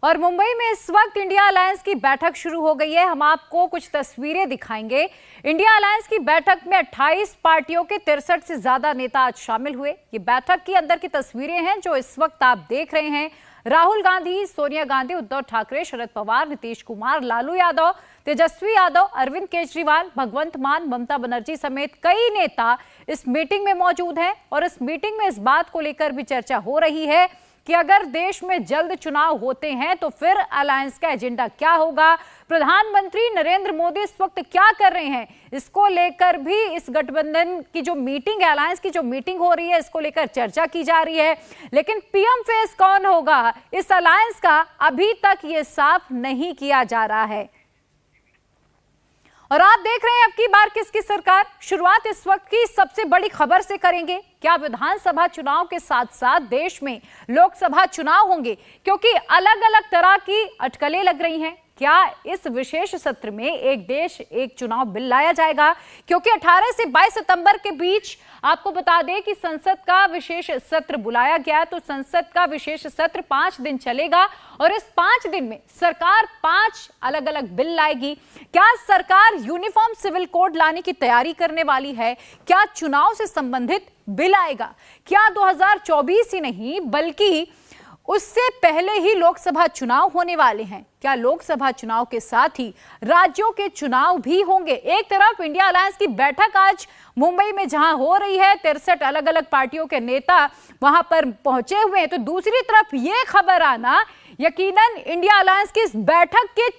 और मुंबई में इस वक्त इंडिया अलायंस की बैठक शुरू हो गई है। हम आपको कुछ तस्वीरें दिखाएंगे। इंडिया अलायंस की बैठक में 28 पार्टियों के 63 से ज्यादा नेता आज शामिल हुए। ये बैठक की अंदर की तस्वीरें हैं जो इस वक्त आप देख रहे हैं। राहुल गांधी, सोनिया गांधी, उद्धव ठाकरे, शरद पवार, नीतीश कुमार, लालू यादव, तेजस्वी यादव, अरविंद केजरीवाल, भगवंत मान, ममता बनर्जी समेत कई नेता इस मीटिंग में मौजूद हैं। और इस मीटिंग में इस बात को लेकर भी चर्चा हो रही है कि अगर देश में जल्द चुनाव होते हैं तो फिर अलायंस का एजेंडा क्या होगा, प्रधानमंत्री नरेंद्र मोदी इस वक्त क्या कर रहे हैं, इसको लेकर भी इस गठबंधन की जो मीटिंग है, अलायंस की जो मीटिंग हो रही है, इसको लेकर चर्चा की जा रही है। लेकिन पीएम फेस कौन होगा इस अलायंस का, अभी तक ये साफ नहीं किया जा रहा है। और आप देख रहे हैं अब की बार किसकी सरकार। शुरुआत इस वक्त की सबसे बड़ी खबर से करेंगे। क्या विधानसभा चुनाव के साथ साथ देश में लोकसभा चुनाव होंगे, क्योंकि अलग अलग तरह की अटकलें लग रही हैं। क्या इस विशेष सत्र में एक देश एक चुनाव बिल लाया जाएगा, क्योंकि 18 से 22 सितंबर के बीच आपको बता दें कि संसद का विशेष सत्र बुलाया गया। तो संसद का विशेष सत्र 5 दिन चलेगा और इस 5 दिन में सरकार 5 अलग अलग बिल लाएगी। क्या सरकार यूनिफॉर्म सिविल कोड लाने की तैयारी करने वाली है? क्या चुनाव से संबंधित बिल आएगा? क्या 2024 ही नहीं बल्कि उससे पहले ही लोकसभा चुनाव होने वाले हैं? क्या लोकसभा चुनाव के साथ ही राज्यों के चुनाव भी होंगे? एक तरफ इंडिया अलायंस की बैठक आज मुंबई में जहां हो रही है, 63 अलग अलग पार्टियों के नेता वहां पर पहुंचे हुए हैं, तो दूसरी तरफ ये खबर आना यकीनन इंडिया अलायंस की इस बैठक के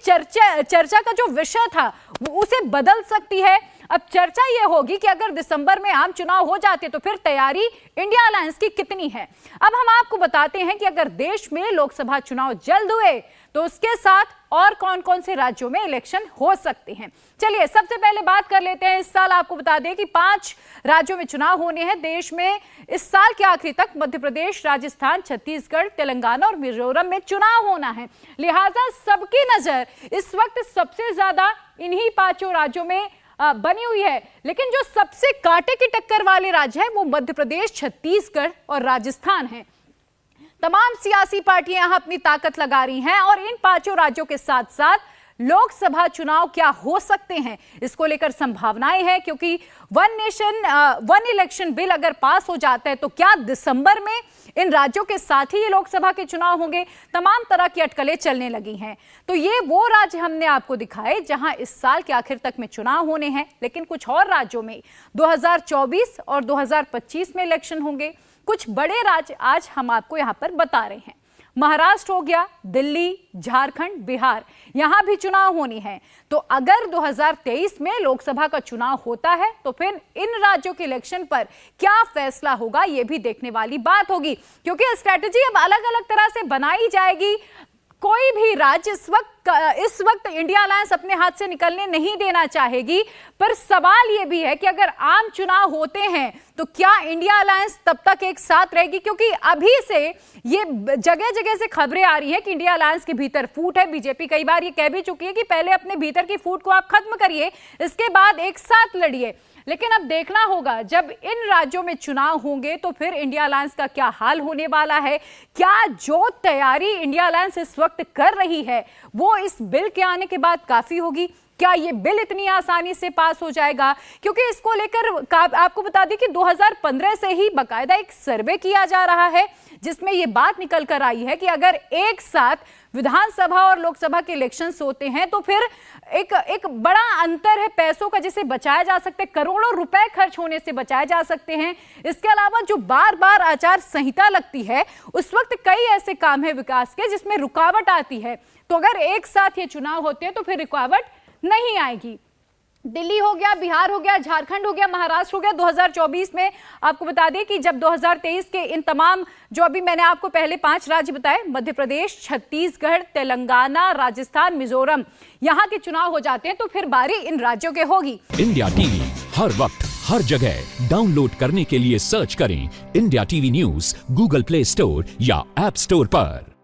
चर्चा का जो विषय था उसे बदल सकती है। अब चर्चा यह होगी कि अगर दिसंबर में आम चुनाव हो जाते तो फिर तैयारी इंडिया अलायंस की कितनी है। अब हम आपको बताते हैं कि अगर देश में लोकसभा चुनाव जल्द हुए तो उसके साथ और कौन कौन से राज्यों में इलेक्शन हो सकते हैं। चलिए सबसे पहले बात कर लेते हैं। इस साल आपको बता दें कि 5 राज्यों में चुनाव होने हैं देश में। इस साल के आखिरी तक मध्य प्रदेश, राजस्थान, छत्तीसगढ़, तेलंगाना और मिजोरम में चुनाव होना है। लिहाजा सबकी नजर इस वक्त सबसे ज्यादा इन्हीं 5 राज्यों में बनी हुई है। लेकिन जो सबसे कांटे की टक्कर वाले राज्य हैं वो मध्य प्रदेश, छत्तीसगढ़ और राजस्थान हैं। तमाम सियासी पार्टियां यहां अपनी ताकत लगा रही हैं और इन 5 राज्यों के साथ साथ लोकसभा चुनाव क्या हो सकते हैं, इसको लेकर संभावनाएं हैं। क्योंकि one nation one election bill अगर पास हो जाता है तो क्या दिसंबर में इन राज्यों के साथ ही ये लोकसभा के चुनाव होंगे? तमाम तरह की अटकलें चलने लगी हैं। तो ये वो राज्य हमने आपको दिखाए जहां इस साल के आखिर तक में चुनाव होने हैं। लेकिन कुछ और राज्यों में 2024 और 2025 में इलेक्शन होंगे। कुछ बड़े राज्य आज हम आपको यहां पर बता रहे हैं। महाराष्ट्र हो गया, दिल्ली, झारखंड, बिहार, यहां भी चुनाव होने हैं। तो अगर 2023 में लोकसभा का चुनाव होता है तो फिर इन राज्यों के इलेक्शन पर क्या फैसला होगा, यह भी देखने वाली बात होगी। क्योंकि स्ट्रैटेजी अब अलग अलग तरह से बनाई जाएगी। कोई भी राज्य इस वक्त इंडिया अलायंस अपने हाथ से निकलने नहीं देना चाहेगी। पर सवाल यह भी है कि अगर आम चुनाव होते हैं तो क्या इंडिया अलायंस तब तक एक साथ रहेगी? क्योंकि अभी से ये जगह जगह से खबरें आ रही है कि इंडिया अलायंस के भीतर फूट है। बीजेपी कई बार ये कह भी चुकी है कि पहले अपने भीतर की फूट को आप खत्म करिए, इसके बाद एक साथ लड़िए। लेकिन अब देखना होगा जब इन राज्यों में चुनाव होंगे तो फिर इंडिया अलायंस का क्या हाल होने वाला है। क्या जो तैयारी इंडिया अलायंस इस वक्त कर रही है वो इस बिल के आने के बाद काफी होगी? क्या ये बिल इतनी आसानी से पास हो जाएगा? क्योंकि इसको लेकर आपको बता दें कि 2015 से ही बकायदा एक सर्वे किया जा रहा है जिसमें ये बात निकल कर आई है कि अगर एक साथ विधानसभा और लोकसभा के इलेक्शंस होते हैं तो फिर एक बड़ा अंतर है पैसों का जिसे बचाया जा सकता है, करोड़ों रुपए खर्च होने से बचाए जा सकते हैं। इसके अलावा जो बार बार आचार संहिता लगती है उस वक्त कई ऐसे काम है विकास के जिसमें रुकावट आती है। तो अगर एक साथ ये चुनाव होते हैं तो फिर रुकावट नहीं आएगी। दिल्ली हो गया, बिहार हो गया, झारखंड हो गया, महाराष्ट्र हो गया। 2024 में आपको बता दें कि जब 2023 के इन तमाम जो अभी मैंने आपको पहले 5 राज्य बताए, मध्य प्रदेश, छत्तीसगढ़, तेलंगाना, राजस्थान, मिजोरम, यहां के चुनाव हो जाते हैं तो फिर बारी इन राज्यों के होगी। इंडिया टीवी हर वक्त हर जगह डाउनलोड करने के लिए सर्च करें India TV news Google play store या ऐप स्टोर पर।